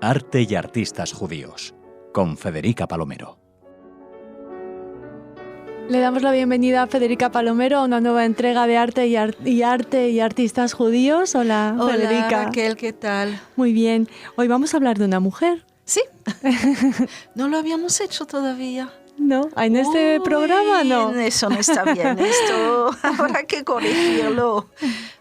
Arte y artistas judíos, con Federica Palomero. Le damos la bienvenida a Federica Palomero a una nueva entrega de Arte y artistas judíos. Hola, Federica. Hola, Raquel, ¿qué tal? Muy bien. Hoy vamos a hablar de una mujer. Sí, no lo habíamos hecho todavía. No, en este programa no. Eso no está bien, esto habrá que corregirlo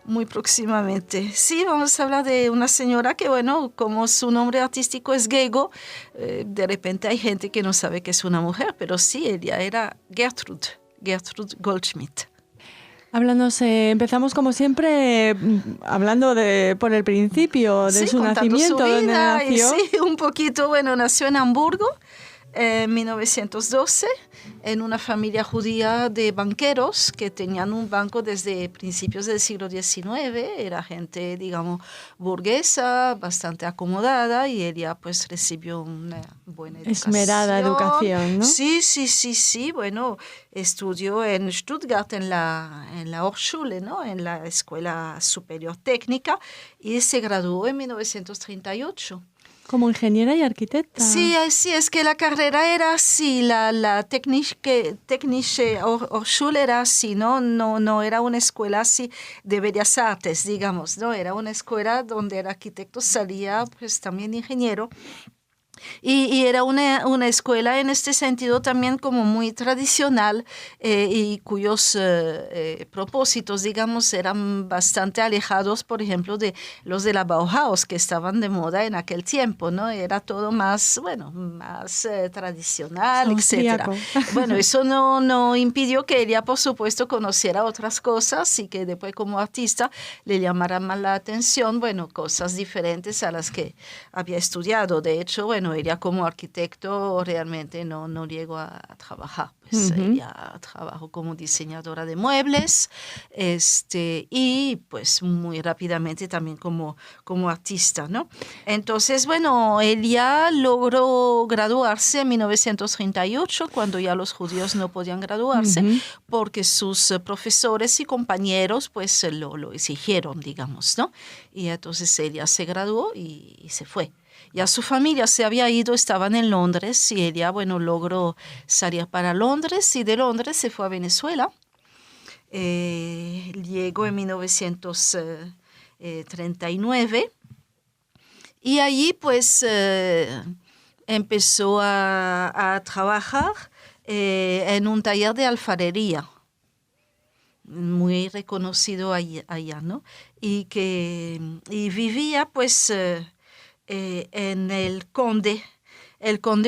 muy próximamente. Sí, vamos a hablar de una señora que, bueno, como su nombre artístico es Gego, de repente hay gente que no sabe que es una mujer, pero sí, ella era Gertrud Goldschmidt. Háblanos, empezamos como siempre hablando por el principio de su nacimiento, su vida, ¿dónde nació? Sí, un poquito, bueno, nació en Hamburgo en 1912 en una familia judía de banqueros que tenían un banco desde principios del siglo XIX. Era gente, digamos, burguesa, bastante acomodada, y ella pues recibió una buena educación. Esmerada educación, ¿no? Sí. Bueno, estudió en Stuttgart en la Hochschule, ¿no? En la Escuela Superior Técnica, y se graduó en 1938. Como ingeniera y arquitecta. Sí, es que la carrera era así, la Technische Hochschule era así, no era una escuela así de bellas artes, digamos, no, era una escuela donde el arquitecto salía pues también ingeniero. Y era una escuela en este sentido también como muy tradicional, y cuyos propósitos, digamos, eran bastante alejados, por ejemplo, de los de la Bauhaus, que estaban de moda en aquel tiempo, ¿no? Era todo más, bueno, más tradicional, etc. Bueno, eso no impidió que ella, por supuesto, conociera otras cosas y que después como artista le llamara más la atención, bueno, cosas diferentes a las que había estudiado. De hecho, bueno, ella como arquitecto realmente no llegó a trabajar. Pues ella trabajó como diseñadora de muebles, y pues muy rápidamente también como artista, ¿no? Entonces, bueno, ella logró graduarse en 1938, cuando ya los judíos no podían graduarse, porque sus profesores y compañeros pues lo exigieron, digamos, ¿no? Y entonces ella se graduó y se fue. Ya su familia se había ido, estaban en Londres, y ella, bueno, logró salir para Londres, y de Londres se fue a Venezuela. Llegó en 1939, y allí pues empezó a trabajar en un taller de alfarería, muy reconocido allá, ¿no? Y vivía pues en el Conde,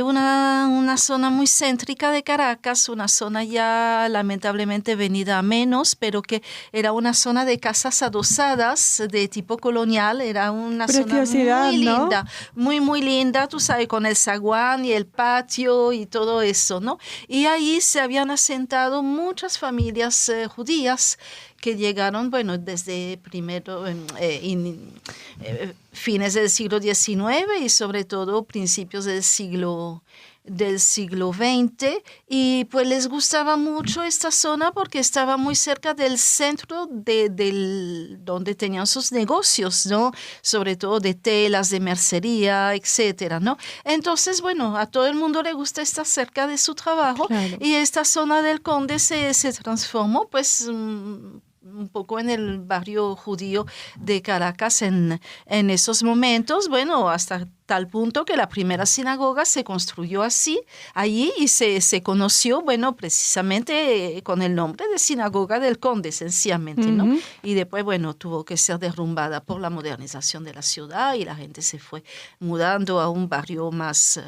una zona muy céntrica de Caracas, una zona ya lamentablemente venida a menos, pero que era una zona de casas adosadas de tipo colonial. Era una zona muy linda, ¿no? muy linda, tú sabes, con el zaguán y el patio y todo eso, ¿no? Y ahí se habían asentado muchas familias judías que llegaron, bueno, desde fines del siglo XIX y sobre todo principios del siglo XX, y pues les gustaba mucho esta zona porque estaba muy cerca del centro donde tenían sus negocios, ¿no? Sobre todo de telas, de mercería, etcétera, ¿no? Entonces, bueno, a todo el mundo le gusta estar cerca de su trabajo, claro. Y esta zona del Conde se transformó, pues, un poco en el barrio judío de Caracas en esos momentos, bueno, hasta tal punto que la primera sinagoga se construyó allí, y se conoció, bueno, precisamente con el nombre de Sinagoga del Conde, sencillamente, ¿no? Y después, bueno, tuvo que ser derrumbada por la modernización de la ciudad, y la gente se fue mudando a un barrio más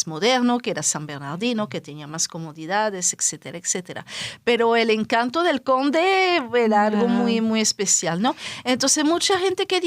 moderno, que era San Bernardino, que tenía más comodidades, etcétera, etcétera. Pero el encanto del Conde era algo muy, muy especial, ¿no? Entonces, mucha gente que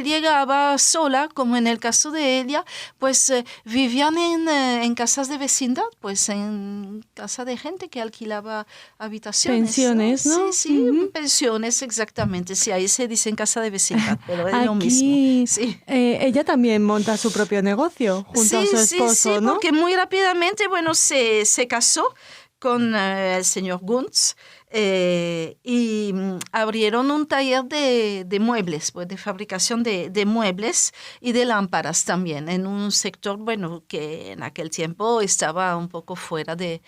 llegaba sola, como en el caso de ella, pues vivían en casas de vecindad, pues en casa de gente que alquilaba habitaciones. Pensiones, ¿no? Sí, pensiones, exactamente. Sí, ahí se dice en casa de vecindad, pero es lo mismo. Sí. Ella también monta su propio negocio junto a su esposo, sí, ¿no? Porque muy rápidamente, bueno, se casó con el señor Gunz y abrieron un taller de muebles, pues de fabricación de muebles y de lámparas también, en un sector, bueno, que en aquel tiempo estaba un poco fuera de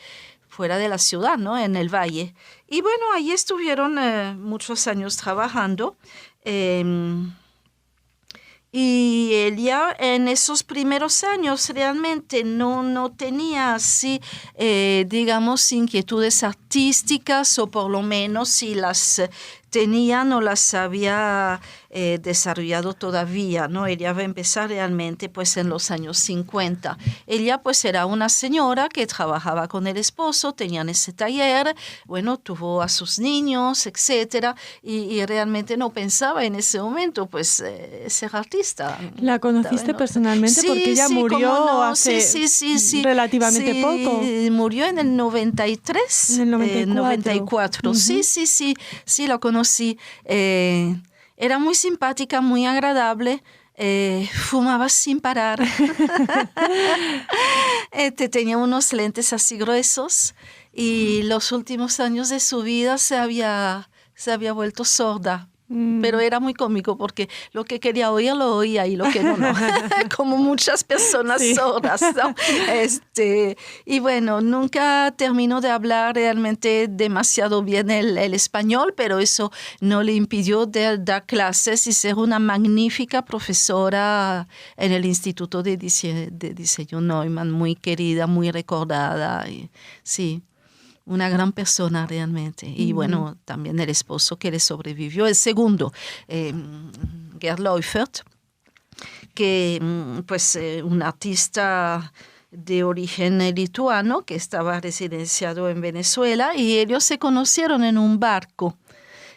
la ciudad, ¿no? En el valle. Y bueno, ahí estuvieron muchos años trabajando. Y ella en esos primeros años realmente no tenía así, digamos, inquietudes artísticas, o por lo menos si las tenía no las había desarrollado todavía, ¿no? Ella va a empezar realmente pues en los años 50. Ella pues era una señora que trabajaba con el esposo, tenían ese taller, bueno, tuvo a sus niños, etcétera, y realmente no pensaba en ese momento pues ser artista. ¿La conociste personalmente? Sí, porque ella murió hace relativamente poco. Murió en el 93. En el 94. 94. Sí, la conocí. Era muy simpática, muy agradable. Fumaba sin parar. Tenía unos lentes así gruesos y los últimos años de su vida se había vuelto sorda. Pero era muy cómico porque lo que quería oír lo oía y lo que no. Como muchas personas sordas, ¿no? Y bueno, nunca terminó de hablar realmente demasiado bien el español, pero eso no le impidió de dar clases y ser una magnífica profesora en el Instituto de Diseño Neumann, muy querida, muy recordada. Sí. Una gran persona realmente. Y bueno, también el esposo que le sobrevivió, el segundo, Gerd Leufert, que pues un artista de origen lituano que estaba residenciado en Venezuela, y ellos se conocieron en un barco.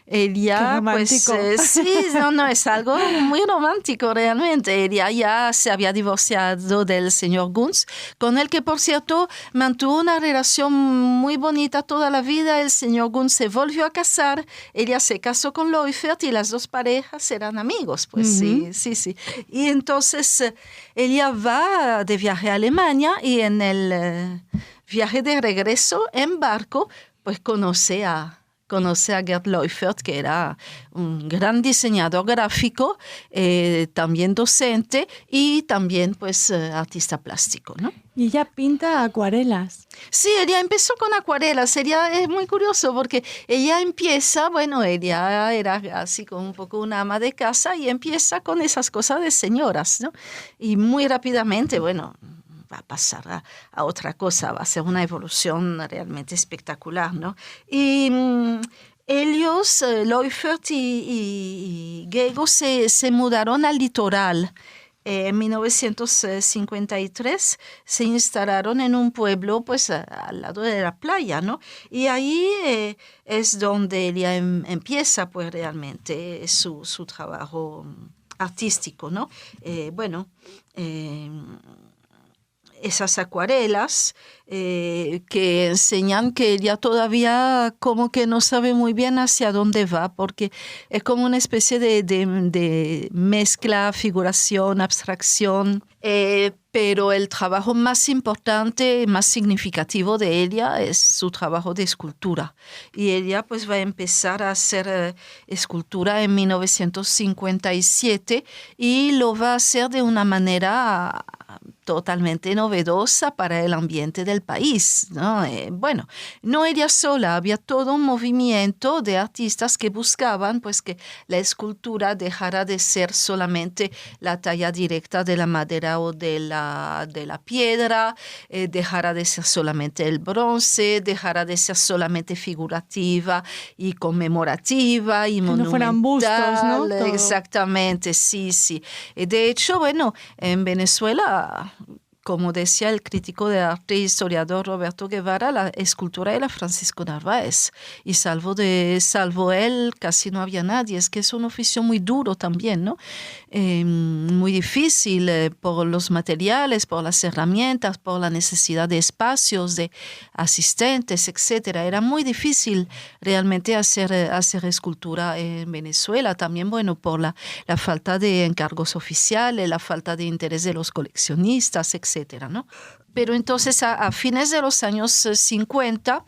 Ella, pues, sí, no, es algo muy romántico realmente. Ella ya se había divorciado del señor Gunz, con el que, por cierto, mantuvo una relación muy bonita toda la vida. El señor Gunz se volvió a casar, ella se casó con Leufert y las dos parejas eran amigos, pues sí. Y entonces ella va de viaje a Alemania y en el viaje de regreso en barco, pues conoce a Gerd Leufert, que era un gran diseñador gráfico, también docente y también pues artista plástico, ¿no? Y ella pinta acuarelas. Sí, ella empezó con acuarelas. Ella es muy curioso porque ella empieza, bueno, ella era así como un poco una ama de casa y empieza con esas cosas de señoras, ¿no? Y muy rápidamente, bueno, va a pasar a otra cosa, va a ser una evolución realmente espectacular, ¿no? Y ellos, Leufert y Gego, se mudaron al litoral. En 1953 se instalaron en un pueblo pues al lado de la playa, ¿no? Y ahí es donde ella empieza pues realmente su trabajo artístico, ¿no? Esas acuarelas que enseñan que ella todavía como que no sabe muy bien hacia dónde va, porque es como una especie de mezcla, figuración, abstracción, pero el trabajo más importante, más significativo de ella es su trabajo de escultura. Y ella pues va a empezar a hacer escultura en 1957 y lo va a hacer de una manera totalmente novedosa para el ambiente del país, ¿no? No ella sola, había todo un movimiento de artistas que buscaban pues que la escultura dejara de ser solamente la talla directa de la madera o de la piedra, dejara de ser solamente el bronce, dejara de ser solamente figurativa y conmemorativa y monumental. No fueran bustos, ¿no? Todo. Exactamente, sí. De hecho, bueno, en Venezuela, como decía el crítico de arte e historiador Roberto Guevara, la escultura era Francisco Narváez, y salvo él casi no había nadie. Es que es un oficio muy duro también, ¿no? Muy difícil por los materiales, por las herramientas, por la necesidad de espacios, de asistentes, etcétera. Era muy difícil realmente hacer escultura en Venezuela, también, bueno, por la falta de encargos oficiales, la falta de interés de los coleccionistas, etcétera. etcétera, ¿no? Pero entonces a fines de los años 50,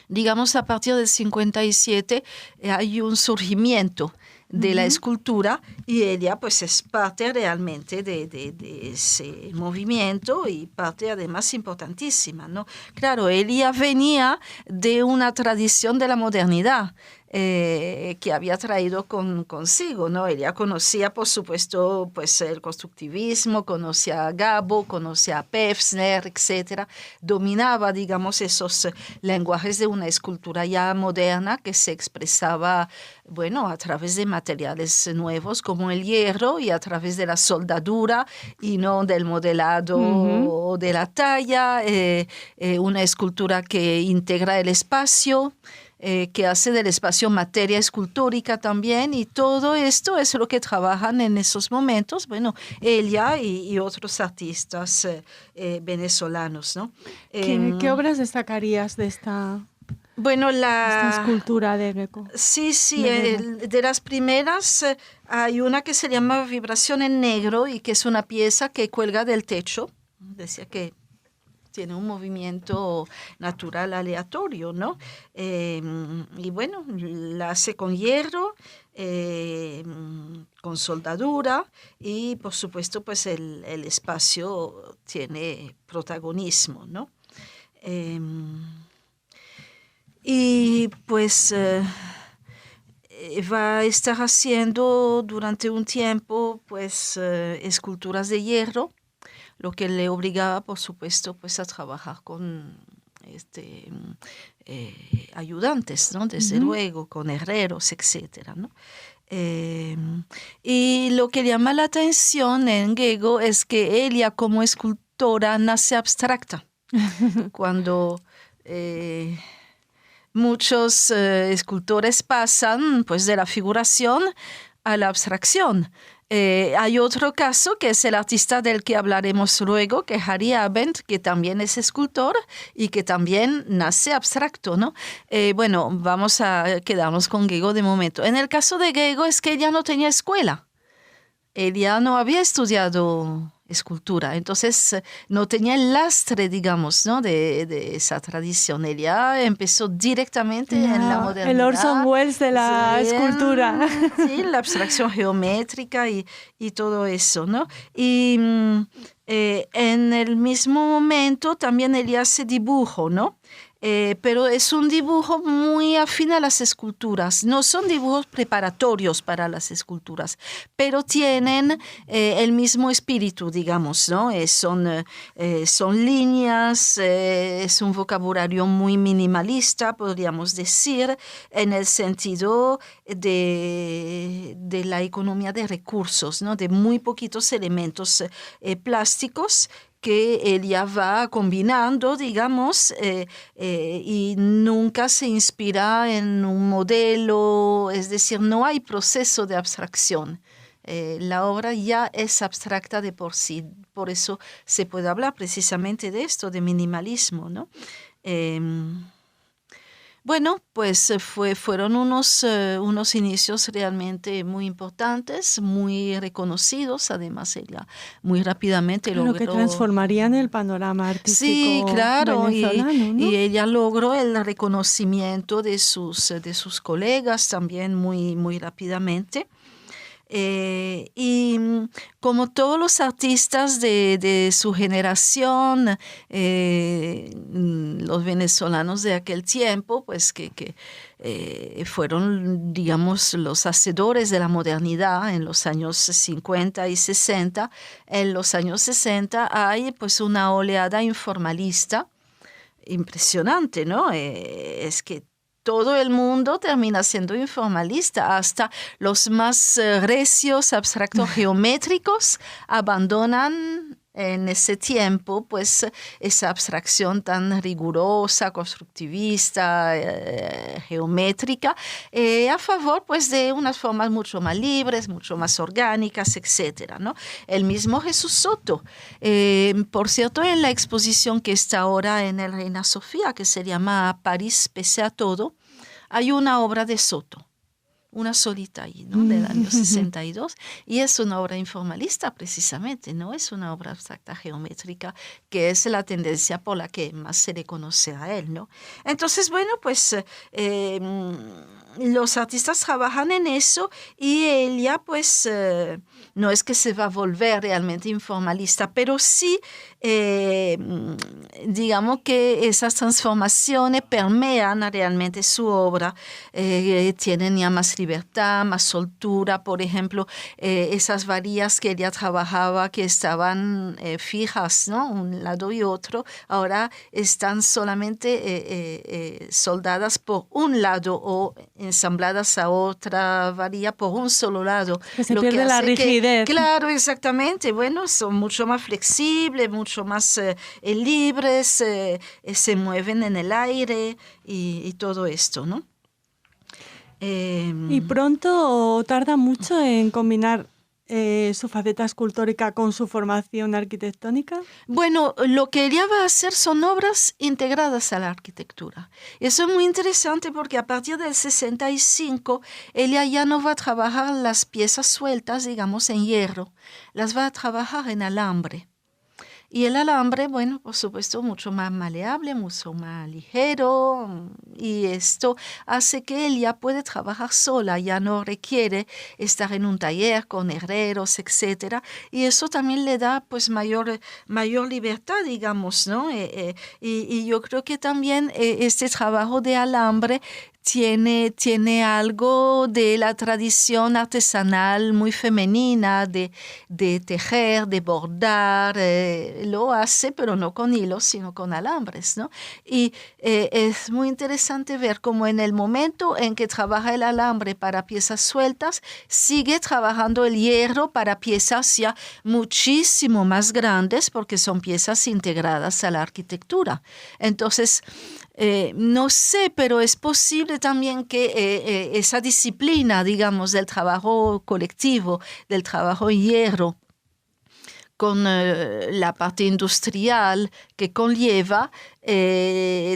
digamos a partir del 57, hay un surgimiento de la escultura y ella pues es parte realmente de ese movimiento y parte además importantísima, ¿no? Claro, ella venía de una tradición de la modernidad que había traído consigo, ¿no? Ella conocía, por supuesto, pues el constructivismo, conocía a Gabo, conocía a Pevsner, etcétera. Dominaba, digamos, esos lenguajes de una escultura ya moderna que se expresaba, bueno, a través de materiales nuevos como el hierro y a través de la soldadura y no del modelado o de la talla, una escultura que integra el espacio, que hace del espacio materia escultórica también, y todo esto es lo que trabajan en esos momentos, bueno, ella y otros artistas venezolanos, ¿no? ¿Qué obras destacarías de esta escultura de Greco? Sí, de las primeras hay una que se llama Vibración en Negro y que es una pieza que cuelga del techo, decía que tiene un movimiento natural aleatorio, ¿no? Y bueno, la hace con hierro, con soldadura y por supuesto pues el espacio tiene protagonismo, ¿no? Y pues va a estar haciendo durante un tiempo pues esculturas de hierro, lo que le obligaba, por supuesto, pues a trabajar con ayudantes, ¿no? Desde luego, con herreros, etcétera, ¿no? Y lo que llama la atención en Gego es que ella como escultora nace abstracta. Cuando muchos escultores pasan pues de la figuración a la abstracción. Hay otro caso que es el artista del que hablaremos luego, que es Harry Abend, que también es escultor y que también nace abstracto, ¿no? Bueno, vamos a quedarnos con Gego de momento. En el caso de Gego es que ella no tenía escuela. Ella no había estudiado escultura, entonces no tenía el lastre, digamos, ¿no? de esa tradición. Ella empezó directamente en la modernidad. El Orson Welles de la escultura. Sí, la abstracción geométrica y todo eso, ¿no? Y en el mismo momento también ella hace dibujo, ¿no? Pero es un dibujo muy afín a las esculturas. No son dibujos preparatorios para las esculturas, pero tienen el mismo espíritu, digamos, ¿no? Son líneas, es un vocabulario muy minimalista, podríamos decir, en el sentido de la economía de recursos, ¿no? De muy poquitos elementos plásticos que ella va combinando, digamos, y nunca se inspira en un modelo, es decir, no hay proceso de abstracción. La obra ya es abstracta de por sí, por eso se puede hablar precisamente de esto, de minimalismo, ¿no? Bueno, pues fueron unos inicios realmente muy importantes, muy reconocidos. Además, ella muy rápidamente logró... que transformarían el panorama artístico. Sí, claro, venezolano, ¿no? y ella logró el reconocimiento de sus colegas también muy rápidamente. Y como todos los artistas de su generación, los venezolanos de aquel tiempo, pues que fueron, digamos, los hacedores de la modernidad en los años 50 y 60. En los años 60 hay pues una oleada informalista impresionante, ¿no? Es que todo el mundo termina siendo informalista, hasta los más recios abstractos geométricos abandonan en ese tiempo pues esa abstracción tan rigurosa, constructivista, geométrica, a favor pues de unas formas mucho más libres, mucho más orgánicas, etcétera, ¿no? El mismo Jesús Soto, por cierto, en la exposición que está ahora en el Reina Sofía, que se llama París pese a todo, hay una obra de Soto, una solita ahí, ¿no? Del año 62, y es una obra informalista precisamente, no es una obra abstracta geométrica, que es la tendencia por la que más se le conoce a él, ¿no? Entonces, bueno, pues los artistas trabajan en eso y ella, pues, no es que se va a volver realmente informalista, pero sí, digamos que esas transformaciones permean realmente su obra, tienen ya más libertad, más soltura. Por ejemplo, esas varillas que ella trabajaba que estaban fijas, ¿no? Un lado y otro, ahora están solamente soldadas por un lado o ensambladas a otra varilla por un solo lado. Que se pierde la rigidez. Claro, exactamente. Bueno, son mucho más flexibles, mucho más libres, se mueven en el aire y todo esto, ¿no? ¿Y pronto o tarda mucho en combinar su faceta escultórica con su formación arquitectónica? Bueno, lo que ella va a hacer son obras integradas a la arquitectura. Eso es muy interesante porque a partir del 65 ella ya no va a trabajar las piezas sueltas, digamos, en hierro, las va a trabajar en alambre. Y el alambre, bueno, por supuesto, mucho más maleable, mucho más ligero, y esto hace que ella puede trabajar sola, ya no requiere estar en un taller con herreros, etcétera, y eso también le da pues mayor libertad, digamos, ¿no? Y yo creo que también este trabajo de alambre tiene algo de la tradición artesanal muy femenina de tejer, de bordar, lo hace, pero no con hilos, sino con alambres, ¿no? Y es muy interesante ver cómo en el momento en que trabaja el alambre para piezas sueltas, sigue trabajando el hierro para piezas ya muchísimo más grandes, porque son piezas integradas a la arquitectura. Entonces, no sé, pero es posible también que esa disciplina, digamos, del trabajo colectivo, del trabajo en hierro, con la parte industrial que conlleva,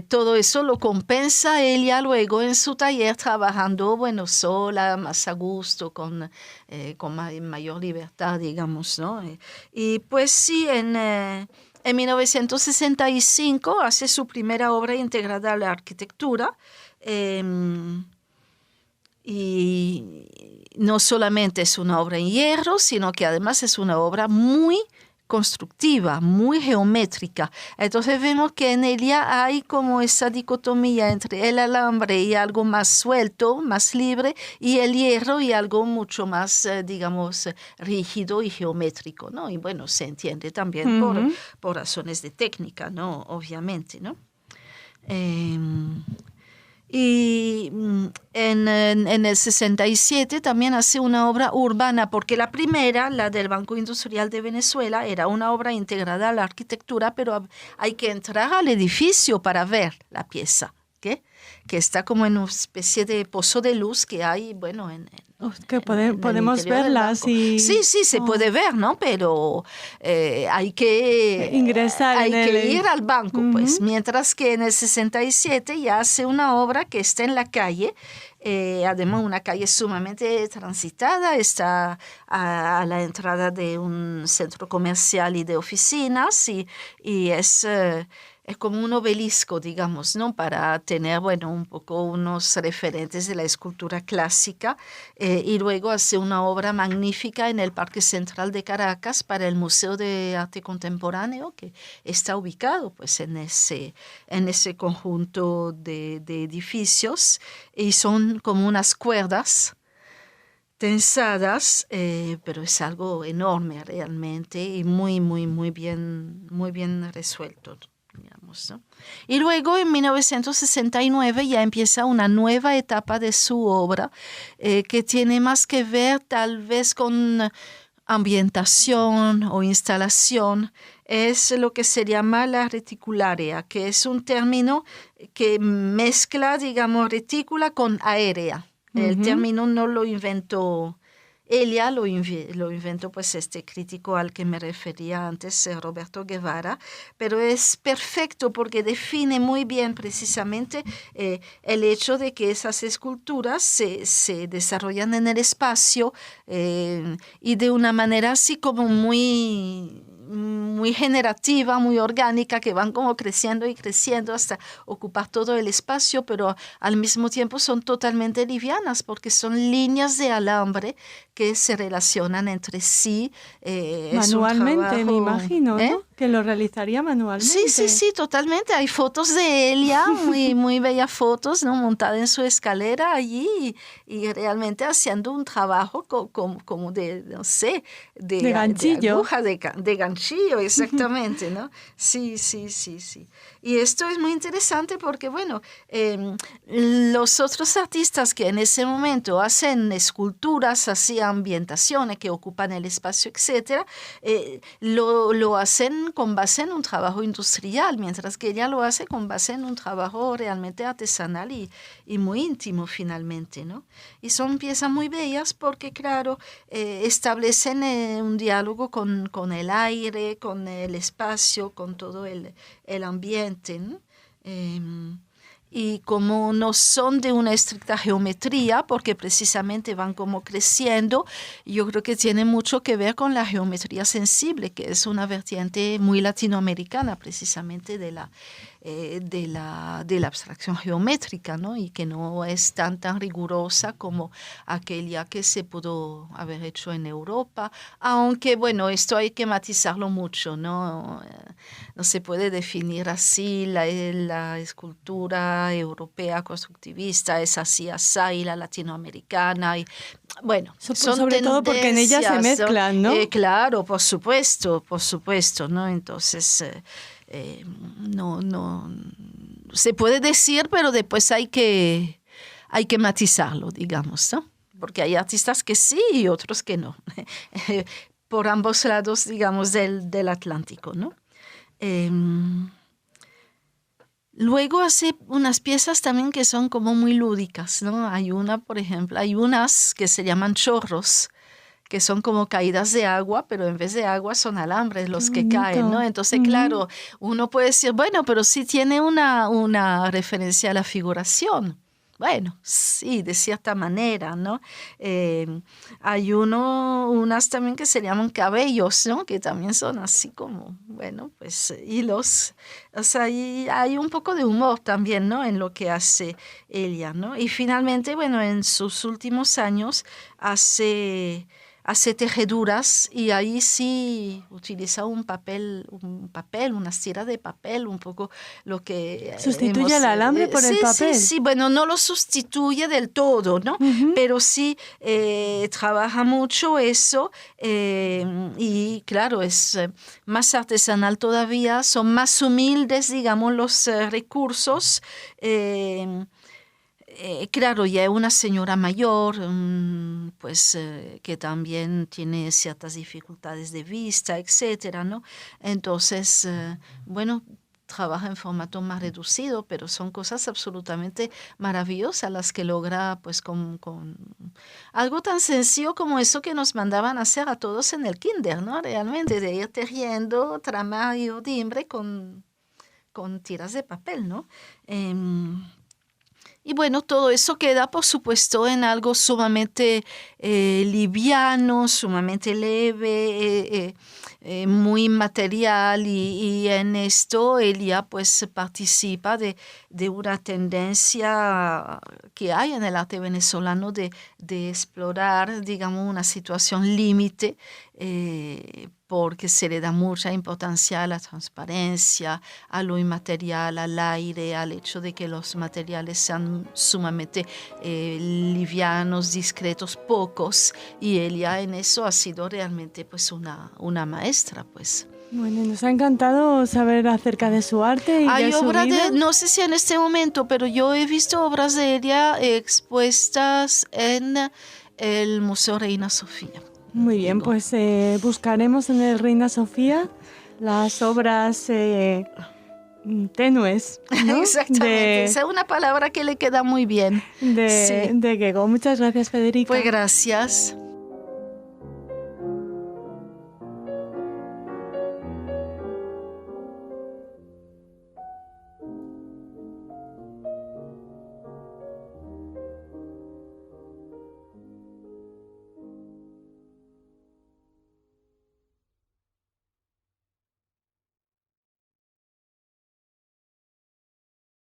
todo eso lo compensa ella luego en su taller trabajando, bueno, sola, más a gusto, con mayor libertad, digamos, ¿no? Y pues sí, en 1965 hace su primera obra integrada a la arquitectura, y no solamente es una obra en hierro, sino que además es una obra muy constructiva, muy geométrica. Entonces vemos que en ella hay como esa dicotomía entre el alambre y algo más suelto, más libre, y el hierro y algo mucho más, digamos, rígido y geométrico, ¿no? Y bueno, se entiende también por razones de técnica, ¿no? Obviamente, ¿no? Y en el 67 también hace una obra urbana, porque la primera, la del Banco Industrial de Venezuela, era una obra integrada a la arquitectura, pero hay que entrar al edificio para ver la pieza, ¿qué? Que está como en una especie de pozo de luz que hay, bueno, que podemos verlas y... Sí, se puede ver, ¿no? Pero hay que ingresar, hay que ir al banco, pues. Mientras que en el 67 ya hace una obra que está en la calle, además una calle sumamente transitada, está a la entrada de un centro comercial y de oficinas, y es como un obelisco, digamos, ¿no? Para tener, bueno, un poco unos referentes de la escultura clásica, y luego hace una obra magnífica en el Parque Central de Caracas para el Museo de Arte Contemporáneo, que está ubicado pues en ese conjunto de edificios, y son como unas cuerdas tensadas, pero es algo enorme realmente y muy bien resuelto, digamos, ¿no? Y luego en 1969 ya empieza una nueva etapa de su obra, que tiene más que ver tal vez con ambientación o instalación. Es lo que se llama la reticularia, que es un término que mezcla, digamos, retícula con aérea. El término no lo inventó Elia lo inventó pues este crítico al que me refería antes, Roberto Guevara, pero es perfecto porque define muy bien precisamente el hecho de que esas esculturas se desarrollan en el espacio y de una manera así como muy generativa, muy orgánica, que van como creciendo y creciendo hasta ocupar todo el espacio, pero al mismo tiempo son totalmente livianas porque son líneas de alambre que se relacionan entre sí. Manualmente, me imagino, ¿no? ¿Eh? Que lo realizaría manualmente. Sí, totalmente. Hay fotos de Elia, muy bellas fotos, ¿no? Montada en su escalera allí y realmente haciendo un trabajo como de, no sé, de ganchillo. De aguja, de ganchillo, exactamente, ¿no? Sí. Y esto es muy interesante porque, bueno, los otros artistas que en ese momento hacen esculturas, hacían ambientaciones que ocupan el espacio, etcétera, lo hacen con base en un trabajo industrial, mientras que ella lo hace con base en un trabajo realmente artesanal y muy íntimo finalmente, ¿no? Y son piezas muy bellas porque, claro, establecen un diálogo con el aire, con el espacio, con todo el ambiente, ¿no? Y como no son de una estricta geometría, porque precisamente van como creciendo, yo creo que tiene mucho que ver con la geometría sensible, que es una vertiente muy latinoamericana precisamente de la abstracción geométrica, ¿no? Y que no es tan rigurosa como aquella que se pudo haber hecho en Europa, aunque, bueno, esto hay que matizarlo mucho, ¿no? No se puede definir así la escultura europea constructivista, es así, y la latinoamericana, y bueno, son sobre todo porque en ellas se mezclan, ¿no? Claro, por supuesto, ¿no? Entonces, no se puede decir, pero después hay que matizarlo, digamos, ¿no? Porque hay artistas que sí y otros que no, por ambos lados, digamos, del Atlántico, ¿no? Luego hace unas piezas también que son como muy lúdicas, ¿no? Hay unas que se llaman chorros, que son como caídas de agua, pero en vez de agua son alambres los que caen, ¿no? Entonces, claro, uno puede decir, bueno, pero sí tiene una referencia a la figuración. Bueno, sí, de cierta manera, ¿no? Hay unas también que se llaman cabellos, ¿no? Que también son así como, bueno, pues hilos. O sea, hay un poco de humor también, ¿no? En lo que hace ella, ¿no? Y finalmente, bueno, en sus últimos años hace tejeduras y ahí sí utiliza unas tiras de papel, un poco lo que... ¿Sustituye el alambre por el papel? Sí, bueno, no lo sustituye del todo, ¿no? Pero sí trabaja mucho eso y claro, es más artesanal todavía, son más humildes, digamos, los recursos. Claro, ya es una señora mayor, pues que también tiene ciertas dificultades de vista, etcétera, ¿no? Entonces, bueno, trabaja en formato más reducido, pero son cosas absolutamente maravillosas las que logra, pues, con algo tan sencillo como eso que nos mandaban a hacer a todos en el kinder, ¿no? Realmente, de ir tejiendo trama y odimbre con tiras de papel, ¿no? Y bueno, todo eso queda, por supuesto, en algo sumamente liviano, sumamente leve, muy material y en esto ella pues participa de una tendencia que hay en el arte venezolano de explorar, digamos, una situación límite porque se le da mucha importancia a la transparencia, a lo inmaterial, al aire, al hecho de que los materiales sean sumamente livianos, discretos, pocos, y ella en eso ha sido realmente pues una maestra, pues. Bueno, nos ha encantado saber acerca de su arte y de su vida. No sé si en este momento, pero yo he visto obras de ella expuestas en el Museo Reina Sofía. Muy bien, pues buscaremos en el Reina Sofía las obras tenues, ¿no? Exactamente, esa es una palabra que le queda muy bien. De Gego. Muchas gracias, Federica. Pues gracias.